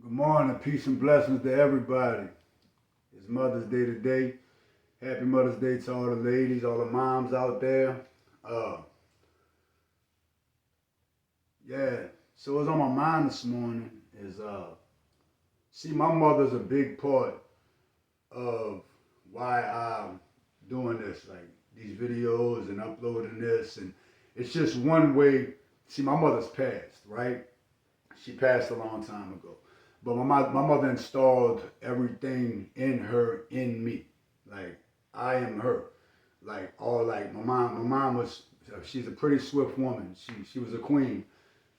Good morning, peace and blessings to everybody. It's Mother's Day today. Happy Mother's Day to all the ladies, all the moms out there. Uh, yeah. So what's on my mind this morning is see, my mother's a big part of why I'm doing this, like these videos and uploading this, and it's just one way. See, my mother's passed, right? She passed a long time ago. But my mother installed everything in her, in me. Like, I am her. My mom was, she's a pretty swift woman. She was a queen,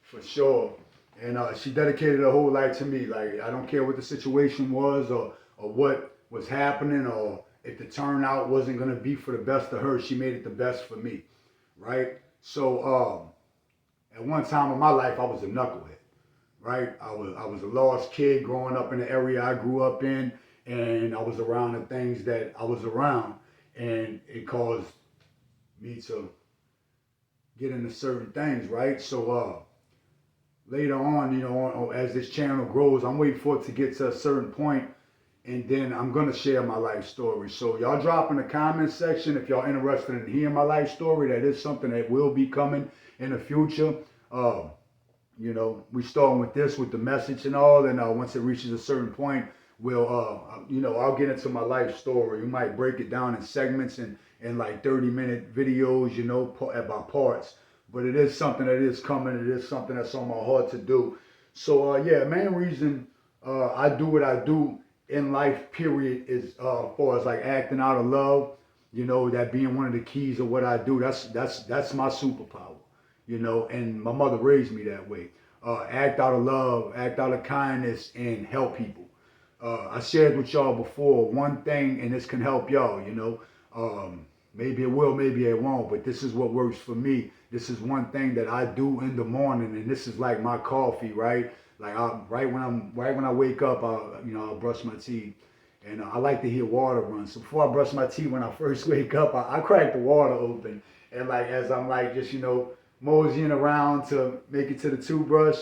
for sure. And she dedicated her whole life to me. Like, I don't care what the situation was or what was happening or if the turnout wasn't going to be for the best of her, she made it the best for me, right? So, at one time in my life, I was a knucklehead, right? I was a lost kid growing up in the area I grew up in, and I was around the things that I was around, and it caused me to get into certain things, right? So later on, as this channel grows, I'm waiting for it to get to a certain point, and then I'm gonna share my life story. So y'all drop in the comment section if y'all interested in hearing my life story. That is something that will be coming in the future. Uh, we starting with this, with the message and all, and once it reaches a certain point, I'll get into my life story. We might break it down in segments and like 30-minute videos, about parts. But it is something that is coming. It is something that's on my heart to do. So, main reason I do what I do in life, period, is far as like acting out of love, that being one of the keys of what I do. That's my superpower, and my mother raised me that way. Act out of love, act out of kindness, and help people. I shared with y'all before one thing, and this can help y'all, maybe it will, maybe it won't, but this is what works for me. This is one thing that I do in the morning, and this is like my coffee, right? Like right when I wake up, I'll brush my teeth, and I like to hear water run. So before I brush my teeth, when I first wake up, I crack the water open, and like as I'm like just moseying around to make it to the toothbrush,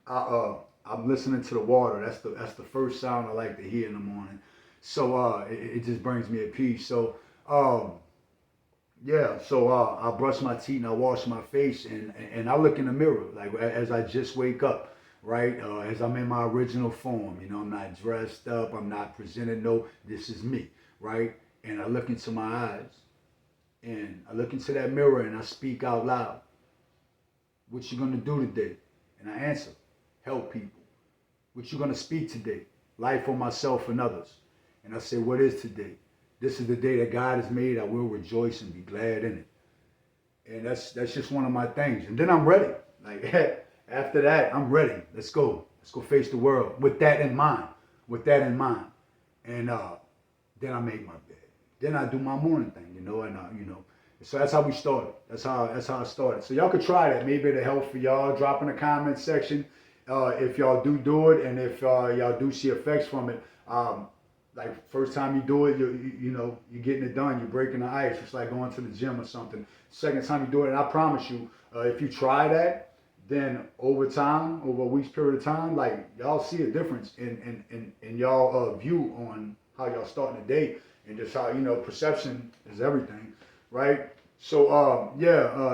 I'm listening to the water. That's the first sound I like to hear in the morning. So it just brings me a peace. So um, yeah, so I brush my teeth and I wash my face and I look in the mirror like as I just wake up, right? As I'm in my original form, I'm not dressed up, I'm not presented. No, this is me, right? And I look into my eyes and I look into that mirror and I speak out loud. What you gonna do today? And I answer, help people. What you gonna speak today? Life for myself and others. And I say, what is today? This is the day that God has made. I will rejoice and be glad in it. And that's just one of my things. And then I'm ready. Like after that, I'm ready. Let's go. Let's go face the world with that in mind. With that in mind. And then I make my bed. Then I do my morning thing, So that's how we started. That's how I started. So y'all could try that. Maybe it'll help for y'all. Drop in the comment section if y'all do it, and if y'all do see effects from it. Like first time you do it, you're getting it done. You're breaking the ice. It's like going to the gym or something. Second time you do it, and I promise you, if you try that, then over time, over a week's period of time, like y'all see a difference in y'all view on how y'all starting the day, and just how perception is everything, right? So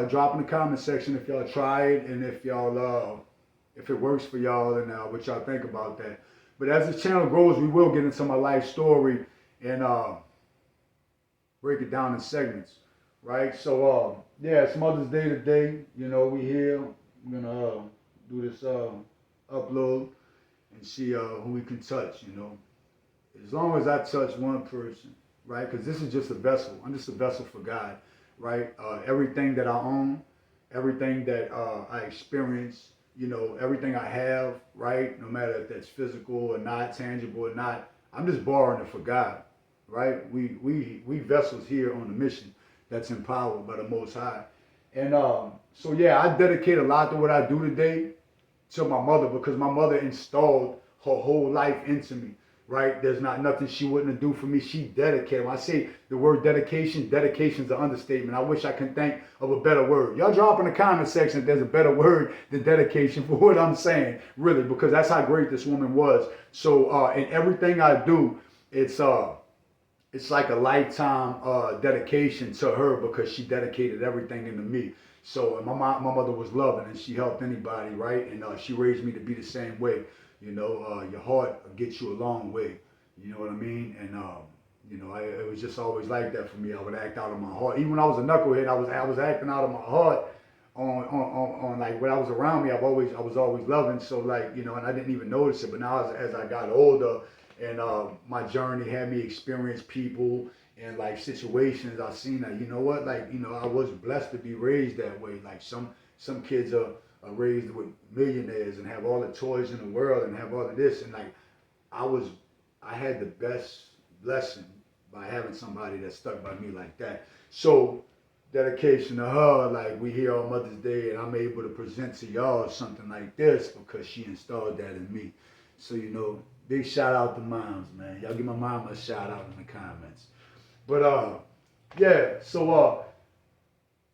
drop in the comment section if y'all try it, and if it works for y'all, and what y'all think about that. But as this channel grows, we will get into my life story and break it down in segments, right? So it's Mother's Day today. We here. We're gonna do this upload and see who we can touch. As long as I touch one person, right? Because this is just a vessel. I'm just a vessel for God, right? Everything that I own, everything that I experience, everything I have, right? No matter if that's physical or not, tangible or not, I'm just borrowing it for God, right? We vessels here on a mission that's empowered by the Most High. And I dedicate a lot to what I do today to my mother because my mother installed her whole life into me. right? There's not nothing she wouldn't do for me. She dedicated. When I say the word dedication, dedication is an understatement. I wish I could think of a better word. Y'all drop in the comment section if there's a better word than dedication for what I'm saying, really, because that's how great this woman was. So in everything I do, it's like a lifetime dedication to her because she dedicated everything into me. So my mother was loving and she helped anybody, right? And she raised me to be the same way. Your heart gets you a long way. You know what I mean? And it was just always like that for me. I would act out of my heart. Even when I was a knucklehead, I was acting out of my heart on like when I was around me. I was always loving. So like and I didn't even notice it. But now as I got older and my journey had me experience people and like situations, I seen that I was blessed to be raised that way. Like some kids are raised with millionaires and have all the toys in the world and have all of this, and like I had the best blessing by having somebody that stuck by me like that. So dedication to her, like we here on Mother's Day and I'm able to present to y'all something like this because she installed that in me. So big shout out to moms, man. Y'all give my mom a shout out in the comments. But yeah, so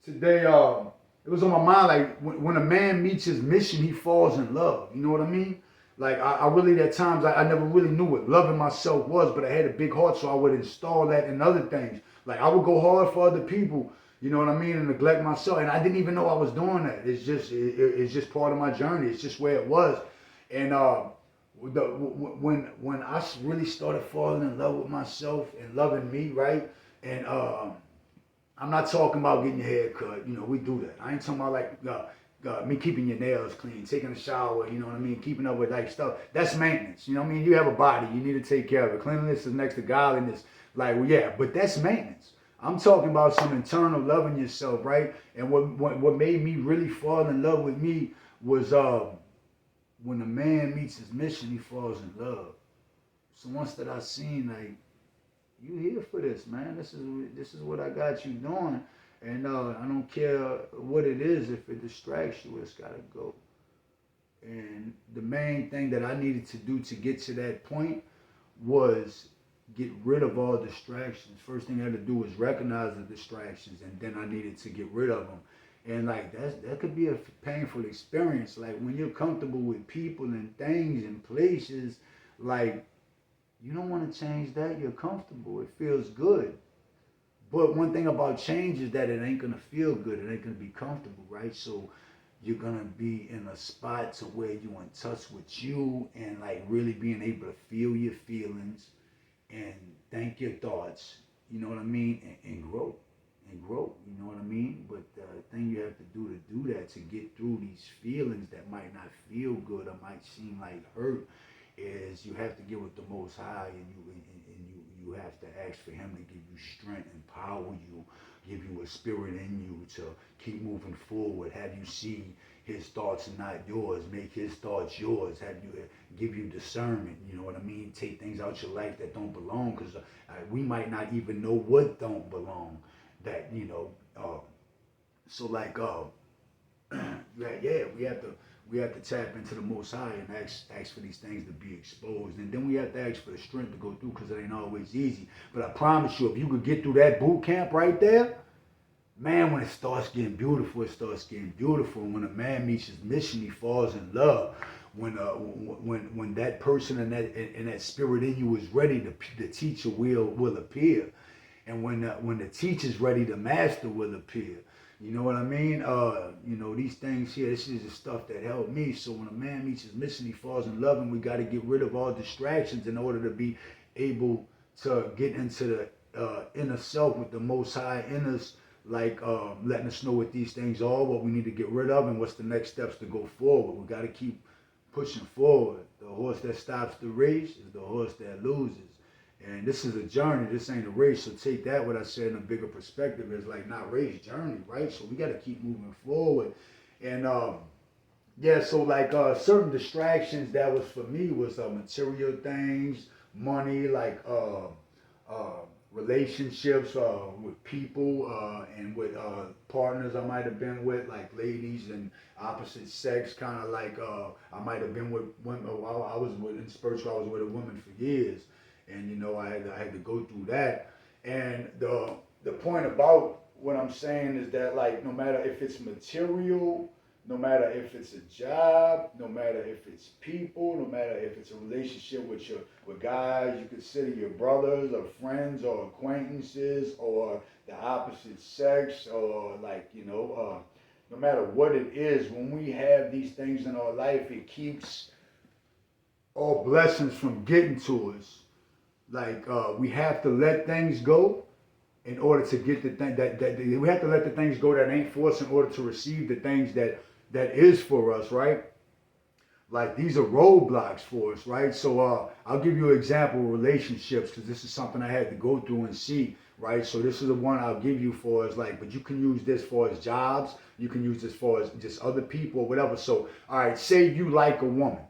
today it was on my mind, like when a man meets his mission, he falls in love. You know what I mean? Like I really at times I never really knew what loving myself was, but I had a big heart, so I would install that in other things. Like I would go hard for other people, you know what I mean, and neglect myself, and I didn't even know I was doing that. It's just part of my journey. It's just where it was, and when I really started falling in love with myself and loving me, right, and I'm not talking about getting your hair cut. We do that. I ain't talking about like me keeping your nails clean, taking a shower, you know what I mean, keeping up with like stuff. That's maintenance. You know what I mean? You have a body. You need to take care of it. Cleanliness is next to godliness. Like, well, yeah, but that's maintenance. I'm talking about some internal loving yourself, right? And what made me really fall in love with me was when a man meets his mission, he falls in love. So once that I seen like, you here for this, man. This is what I got you doing, and I don't care what it is. If it distracts you, it's gotta go. And the main thing that I needed to do to get to that point was get rid of all distractions. First thing I had to do was recognize the distractions, and then I needed to get rid of them. And like that could be a painful experience. Like when you're comfortable with people and things and places, like you don't want to change that. You're comfortable. It feels good. But one thing about change is that it ain't gonna feel good. It ain't gonna be comfortable, right? So you're gonna be in a spot to where you're in touch with you and like really being able to feel your feelings and think your thoughts. You know what I mean? And grow. And grow. You know what I mean? But the thing you have to do that to get through these feelings that might not feel good or might seem like hurt is you have to get with the Most High, and you have to ask for Him to give you strength, empower you, give you a spirit in you to keep moving forward. Have you see His thoughts and not yours? Make His thoughts yours. Have you give you discernment? You know what I mean? Take things out your life that don't belong, because we might not even know what don't belong. That so like yeah, we have to tap into the Most High and ask for these things to be exposed. And then we have to ask for the strength to go through, because it ain't always easy. But I promise you, if you could get through that boot camp right there, man, when it starts getting beautiful, it starts getting beautiful. And when a man meets his mission, he falls in love. When that person and that spirit in you is ready, the teacher will appear. And when the teacher's ready, the master will appear. You know what I mean? These things here, this is the stuff that helped me. So when a man meets his mission, he falls in love, and we got to get rid of all distractions in order to be able to get into the inner self with the Most High in us, like letting us know what these things are, what we need to get rid of, and what's the next steps to go forward. We got to keep pushing forward. The horse that stops the race is the horse that loses. And this is a journey. This ain't a race. So take that, what I said, in a bigger perspective, is like not race, journey, right? So we got to keep moving forward. And so like certain distractions that was for me was material things, money, like relationships with people and with partners I might have been with, like ladies and opposite sex, kind of like I might have been with women. I was with in spiritual. I was with a woman for years, and I had to go through that. And the point about what I'm saying is that, like, no matter if it's material, no matter if it's a job, no matter if it's people, no matter if it's a relationship with guys you consider your brothers or friends or acquaintances or the opposite sex, or like, no matter what it is, when we have these things in our life, it keeps all blessings from getting to us. Like, we have to let things go in order to get the thing that we have to let the things go that ain't for us in order to receive the things that is for us, right? Like, these are roadblocks for us, right? So I'll give you an example of relationships, because this is something I had to go through and see, right? So this is the one I'll give you for as, like, but you can use this for as jobs, you can use this for as just other people or whatever. So, all right, say you like a woman,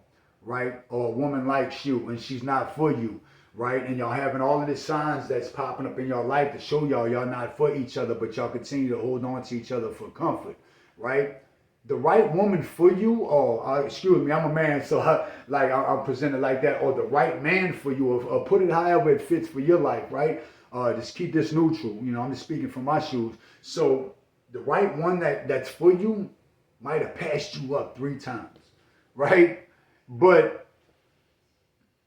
right? Or a woman likes you and she's not for you, right? And y'all having all of the signs that's popping up in your life to show y'all not for each other, but y'all continue to hold on to each other for comfort, right? The right woman for you, or excuse me, I'm a man, so I'm presented like that, or the right man for you, or put it however it fits for your life, right? Just keep this neutral. I'm just speaking from my shoes. So the right one that's for you might have passed you up 3 times, right? But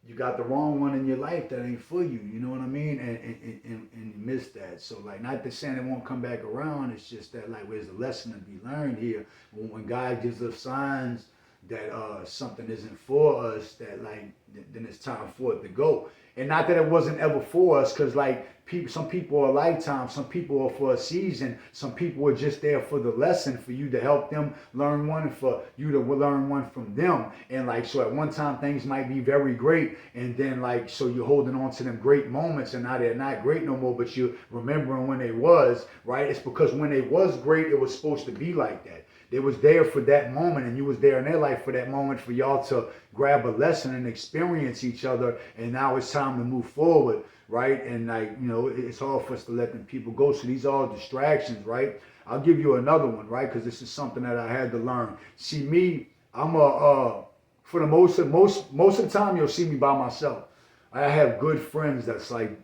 you got the wrong one in your life that ain't for you. You know what I mean? And you miss that. So, like, not to saying it won't come back around. It's just that, like, there's a lesson to be learned here. When God gives us signs that something isn't for us, that, like, then it's time for it to go. And not that it wasn't ever for us, because, like, some people are a lifetime, some people are for a season, some people are just there for the lesson, for you to help them learn one, for you to learn one from them. And, like, so at one time things might be very great, and then, like, so you're holding on to them great moments, and now they're not great no more, but you're remembering when they was, right? It's because when they was great, it was supposed to be like that. They was there for that moment, and you was there in their life for that moment, for y'all to grab a lesson and experience each other. And now it's time to move forward, right? And, like, it's hard for us to let them people go. So these are all distractions, right? I'll give you another one, right? Because this is something that I had to learn. See, me, I'm for the most of the time, you'll see me by myself. I have good friends that's like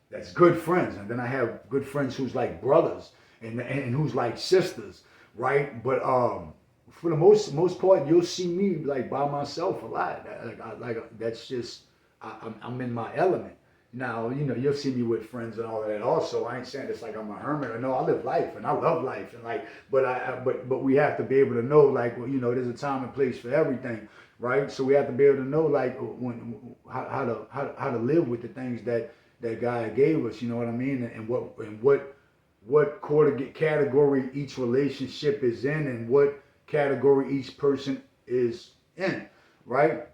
that's good friends, and then I have good friends who's like brothers, and who's like sisters, right? But for the most part, you'll see me like by myself a lot. That's just I'm in my element. Now, you'll see me with friends and all of that also. I ain't saying it's like I'm a hermit. I know I live life and I love life, and like, but we have to be able to know, like, well, there's a time and place for everything, right? So we have to be able to know, like, how to live with the things that God gave us. You know what I mean? And what category each relationship is in, and what category each person is in, right?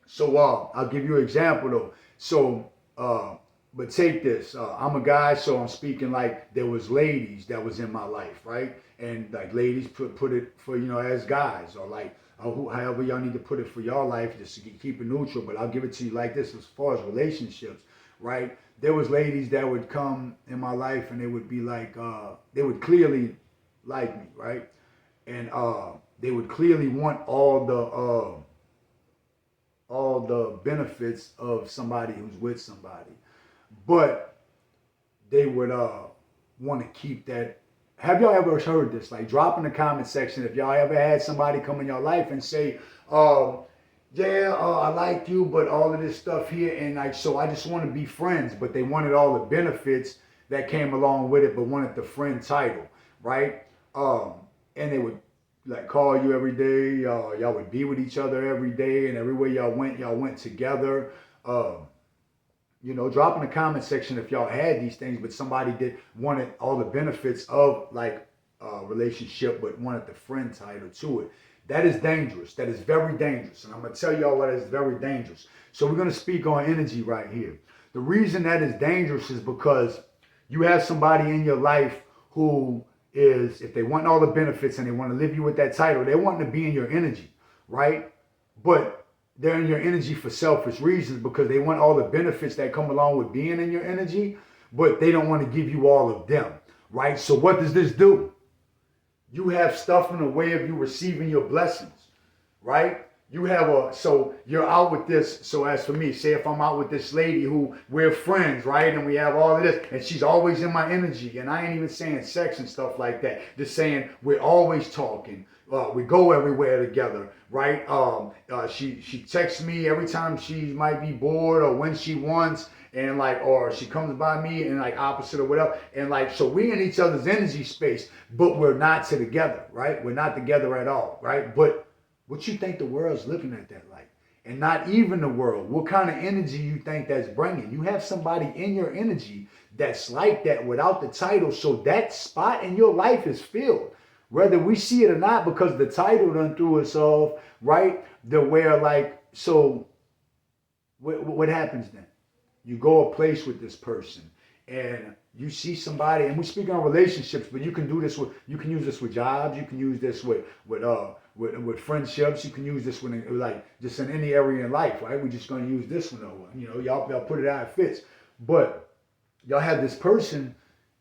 So I'll give you an example though. So but take this. I'm a guy, so I'm speaking like there was ladies that was in my life, right? And like ladies put it for as guys, or like however y'all need to put it for y'all life, just to keep it neutral. But I'll give it to you like this: as far as relationships, right? There was ladies that would come in my life, and they would be like, they would clearly like me, right? And they would clearly want all the benefits of somebody who's with somebody, but they would want to keep that. Have y'all ever heard this? Like, drop in the comment section if y'all ever had somebody come in your life and say, I like you, but all of this stuff here, and like, so I just want to be friends, but they wanted all the benefits that came along with it, but wanted the friend title, right? And they would like call you every day. Y'all would be with each other every day, and everywhere y'all went together. Drop in the comment section if y'all had these things, but somebody wanted all the benefits of like relationship, but wanted the friend title to it. That is dangerous. That is very dangerous, and I'm gonna tell y'all why that is very dangerous. So we're gonna speak on energy right here. The reason that is dangerous is because you have somebody in your life who is, if they want all the benefits and they want to live you with that title, they want to be in your energy, right? But they're in your energy for selfish reasons because they want all the benefits that come along with being in your energy, but they don't want to give you all of them, right? So what does this do? You have stuff in the way of you receiving your blessings, right? You have so you're out with this. So as for me, say if I'm out with this lady who we're friends, right? And we have all of this, and she's always in my energy. And I ain't even saying sex and stuff like that. Just saying we're always talking. We go everywhere together, right? She texts me every time she might be bored or when she wants, and like, or she comes by me and like opposite or whatever, and like, so we in each other's energy space, but we're not together, right? We're not together at all, right? But what you think the world's looking at that like? And not even the world. What kind of energy you think that's bringing? You have somebody in your energy that's like that without the title, so that spot in your life is filled. Whether we see it or not, because the title done threw us off, right? The where like, so what happens then? You go a place with this person and you see somebody, and we're speaking on relationships, but you can do this with, you can use this with jobs, you can use this with friendships, you can use this with like just in any area in life, right? We're just gonna use this one over. You know, y'all put it how it fits. But y'all have this person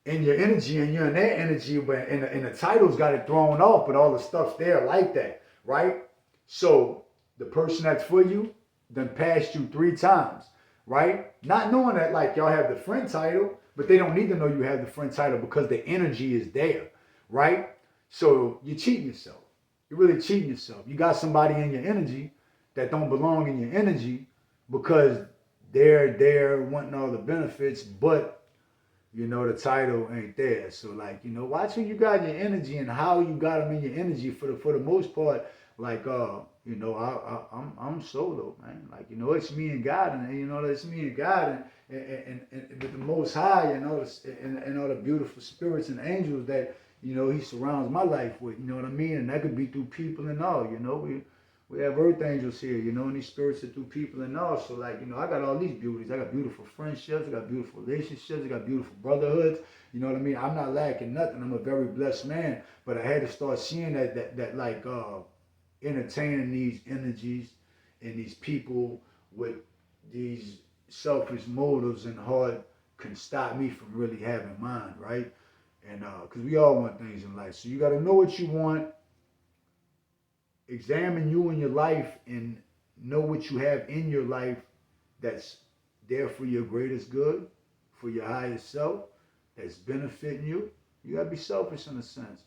in your energy and you're in their energy, but and the title's got it thrown off, but all the stuff's there like that, right? So the person that's for you done passed you 3 times, right? Not knowing that like y'all have the friend title, but they don't need to know you have the friend title because the energy is there, right? So you're cheating yourself. You're really cheating yourself. You got somebody in your energy that don't belong in your energy because they're there wanting all the benefits, but you know the title ain't there. So like, you know, watch who you got in your energy and how you got them in your energy. For the most part, like you know, I'm solo, man. Like, you know, it's me and God, and you know, it's me and God, and with the Most High, you know, and all the beautiful spirits and angels that, you know, He surrounds my life with. You know what I mean? And that could be through people and all. You know, we have earth angels here, you know, and these spirits are through people and all. So like, you know, I got all these beauties. I got beautiful friendships, I got beautiful relationships, I got beautiful brotherhoods. You know what I mean? I'm not lacking nothing. I'm a very blessed man. But I had to start seeing that like entertaining these energies and these people with these selfish motives and heart can stop me from really having mine, right? And because we all want things in life. So you got to know what you want, examine you and your life, and know what you have in your life that's there for your greatest good, for your highest self, that's benefiting you. You got to be selfish in a sense.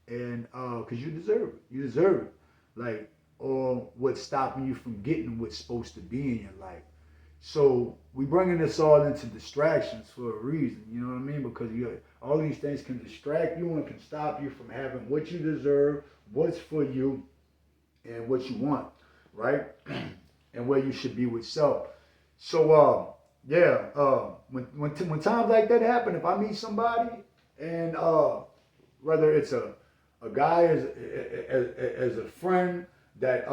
And because you deserve it. You deserve it. Like, or what's stopping you from getting what's supposed to be in your life. So we bringing this all into distractions for a reason, you know what I mean? Because all these things can distract you and can stop you from having what you deserve, what's for you, and what you want, right? And where you should be with self. So when times like that happen, if I meet somebody and whether it's a guy as a friend that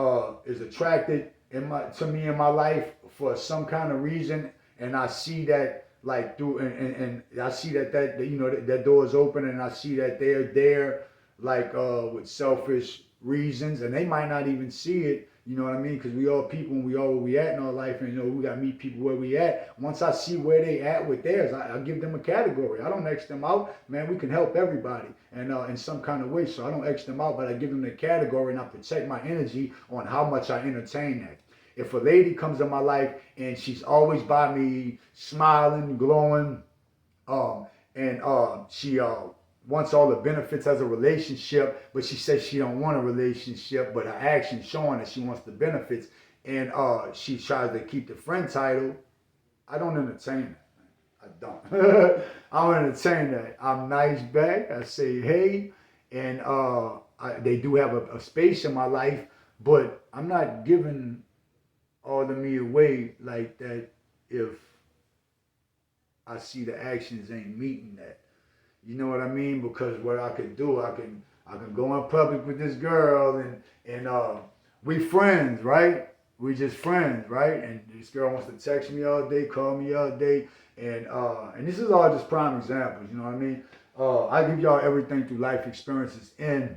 is attracted to me in my life for some kind of reason, and I see that like through and I see that you know that door is open, and I see that they're there like with selfish reasons, and they might not even see it. You know what I mean? Because we all people, and we all where we at in our life, and you know we got to meet people where we at. Once I see where they at with theirs, I give them a category. I don't X them out, man. We can help everybody, and in some kind of way. So I don't X them out, but I give them the category, and I protect my energy on how much I entertain that. If a lady comes in my life and she's always by me, smiling, glowing, and she wants all the benefits as a relationship, but she says she don't want a relationship, but her actions showing that she wants the benefits, and she tries to keep the friend title, I don't entertain that. I don't. I don't entertain that. I'm nice back. I say hey, and they do have a space in my life, but I'm not giving all of me away like that if I see the actions ain't meeting that. You know what I mean? Because what I could do, I can go in public with this girl, and we friends, right? We just friends, right? And this girl wants to text me all day, call me all day, and this is all just prime examples. You know what I mean? I give y'all everything through life experiences, and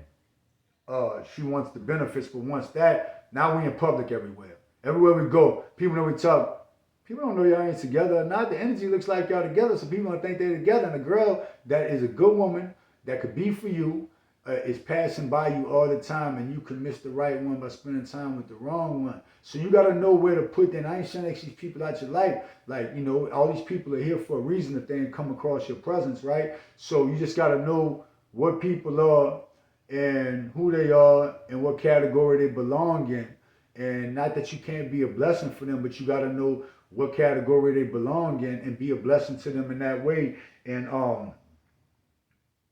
she wants the benefits, but once that, now we in public everywhere. Everywhere we go, people know we talk. People don't know y'all ain't together or not. The energy looks like y'all together, so people don't think they're together. And the girl that is a good woman that could be for you is passing by you all the time, and you can miss the right one by spending time with the wrong one. So you got to know where to put that. I ain't saying these people out your life. Like, you know, all these people are here for a reason if they ain't come across your presence, right? So you just got to know what people are and who they are and what category they belong in. And not that you can't be a blessing for them, but you got to know what category they belong in and be a blessing to them in that way. And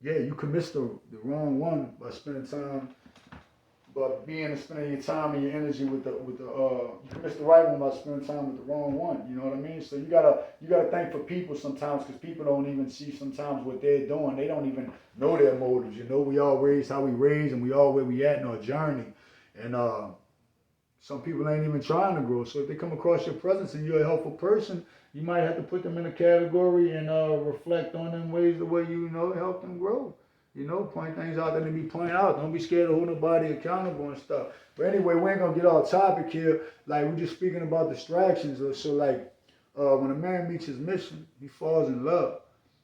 yeah, you can miss the wrong one by spending time, but being and spending your time and your energy with the you can miss the right one by spending time with the wrong one. You know what I mean? So you gotta thank for people sometimes, because people don't even see sometimes what they're doing. They don't even know their motives. You know, we all raised how we raised, and we all where we at in our journey, and some people ain't even trying to grow. So if they come across your presence and you're a helpful person, you might have to put them in a category and reflect on them ways the way you know help them grow. You know, point things out that they be pointing out. Don't be scared to hold nobody accountable and stuff. But anyway, we ain't gonna get off topic here. Like, we're just speaking about distractions. So like, when a man meets his mission, he falls in love.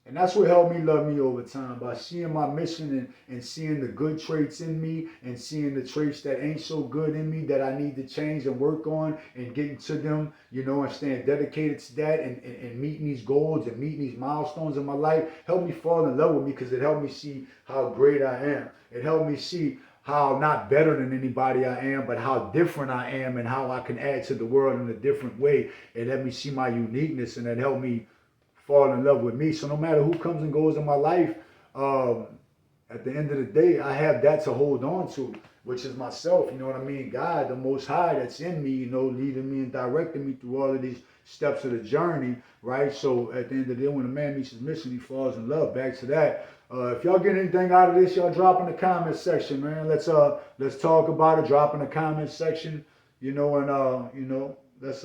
And that's what helped me love me over time, by seeing my mission and seeing the good traits in me and seeing the traits that ain't so good in me that I need to change and work on and getting to them, you know, and staying dedicated to that and meeting these goals and meeting these milestones in my life helped me fall in love with me, because it helped me see how great I am. It helped me see how not better than anybody I am, but how different I am and how I can add to the world in a different way. It let me see my uniqueness, and it helped me fall in love with me. So no matter who comes and goes in my life, at the end of the day, I have that to hold on to, which is myself. You know what I mean? God, the Most High, that's in me, you know, leading me and directing me through all of these steps of the journey, right? So at the end of the day, when a man meets his mission, he falls in love. Back to that. If y'all get anything out of this, y'all drop in the comment section, man. Let's talk about it. Drop in the comment section, you know, and you know, let's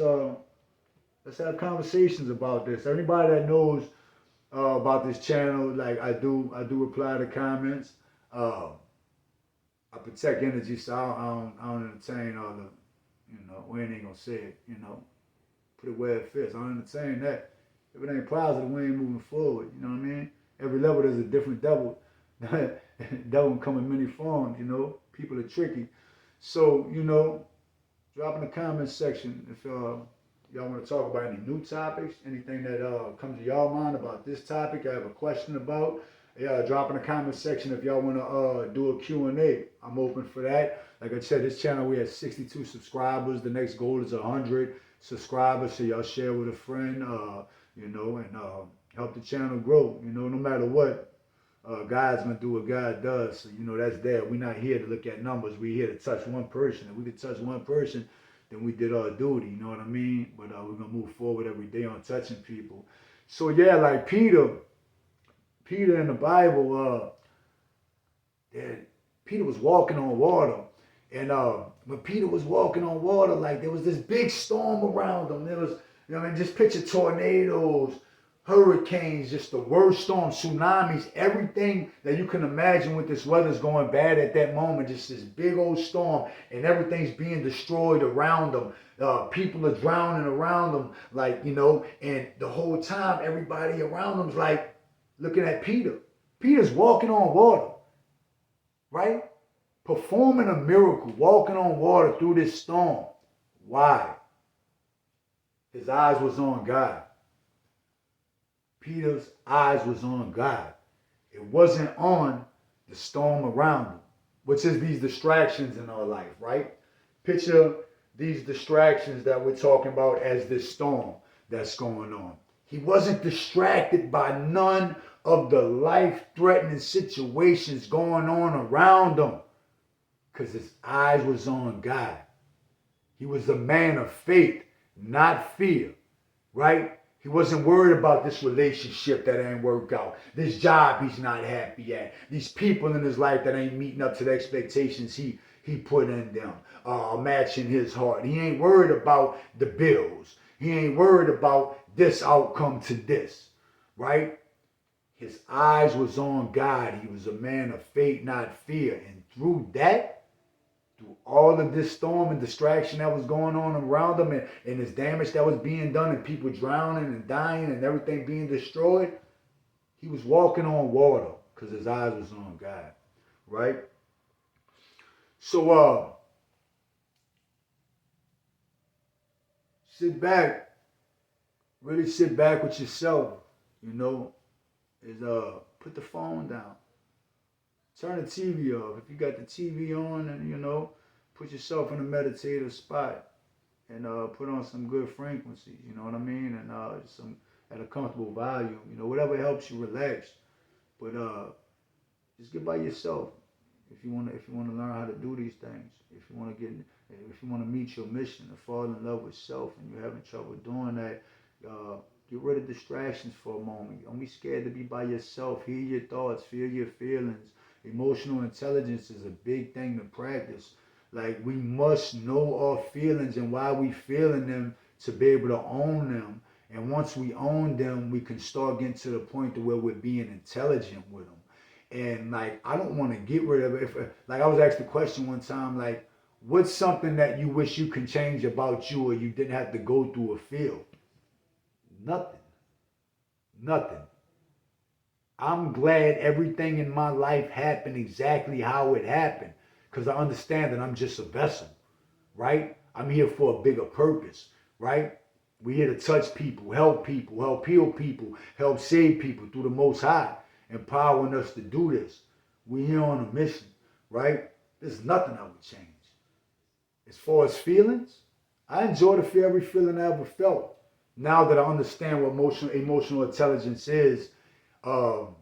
have conversations about this. Anybody that knows about this channel, like I do reply to comments. I protect energy, so I don't entertain all the, you know, we ain't gonna say it, you know, put it where it fits. I don't entertain that. If it ain't positive, we ain't moving forward. You know what I mean? Every level there's a different devil. Devil come in many forms. You know, people are tricky. So, you know, drop in the comment section if y'all want to talk about any new topics, anything that comes to y'all mind about this topic, I have a question about. Yeah, drop in the comment section if y'all want to do a Q&A. I'm open for that. Like I said, this channel, we have 62 subscribers. The next goal is 100 subscribers, so y'all share with a friend, you know, and help the channel grow. You know, no matter what, God's going to do what God does. So, you know, that's there. We're not here to look at numbers. We're here to touch one person. If we could touch one person, then we did our duty, you know what I mean? But we're going to move forward every day on touching people. So, yeah, like Peter in the Bible, Peter was walking on water. And when Peter was walking on water, like, there was this big storm around him. There was, you know what I mean, just picture tornadoes, hurricanes, just the worst storm, tsunamis, everything that you can imagine with this weather's going bad at that moment, just this big old storm, and everything's being destroyed around them. People are drowning around them, like, you know, and the whole time everybody around them's like looking at Peter. Peter's walking on water, right? Performing a miracle, walking on water through this storm. Why? His eyes was on God. Peter's eyes was on God. It wasn't on the storm around him, which is these distractions in our life, right? Picture these distractions that we're talking about as this storm that's going on. He wasn't distracted by none of the life-threatening situations going on around him, because his eyes was on God. He was a man of faith, not fear, right? He wasn't worried about this relationship that ain't worked out, this job he's not happy at, these people in his life that ain't meeting up to the expectations he put in them, matching his heart. He ain't worried about the bills. He ain't worried about this outcome to this, right? His eyes was on God. He was a man of faith, not fear. And through through all of this storm and distraction that was going on around him, and this damage that was being done, and people drowning and dying and everything being destroyed, he was walking on water because his eyes was on God, right? So sit back, really sit back with yourself, is put the phone down. Turn the TV off. If you got the TV on, and put yourself in a meditative spot and put on some good frequencies, you know what I mean? And some at a comfortable volume, whatever helps you relax. But just get by yourself if you want to learn how to do these things. If you want to meet your mission to fall in love with self, and you're having trouble doing that, get rid of distractions for a moment. Don't be scared to be by yourself. Hear your thoughts, feel your feelings. Emotional intelligence is a big thing to practice. Like, we must know our feelings and why we feeling them to be able to own them. And once we own them, we can start getting to the point to where we're being intelligent with them. And like, I don't want to get rid of it. Like, I was asked the question one time, like, what's something that you wish you could change about you, or you didn't have to go through or feel? Nothing. I'm glad everything in my life happened exactly how it happened, because I understand that I'm just a vessel, right? I'm here for a bigger purpose, right? We're here to touch people, help heal people, help save people through the Most High, empowering us to do this. We're here on a mission, right? There's nothing I would change. As far as feelings, I enjoy to feel every feeling I ever felt. Now that I understand what emotional intelligence is, own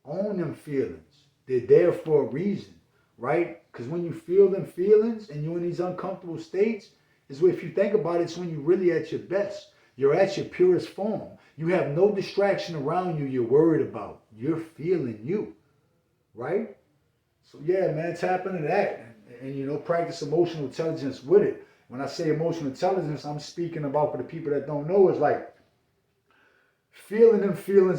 them feelings. They're there for a reason, right? Because when you feel them feelings and you're in these uncomfortable states, is where, if you think about it, it's when you're really at your best. You're at your purest form. You have no distraction around you you're worried about. You're feeling you, right? So yeah, man, tap into that and practice emotional intelligence with it. When I say emotional intelligence, I'm speaking about, for the people that don't know, is like feeling them feelings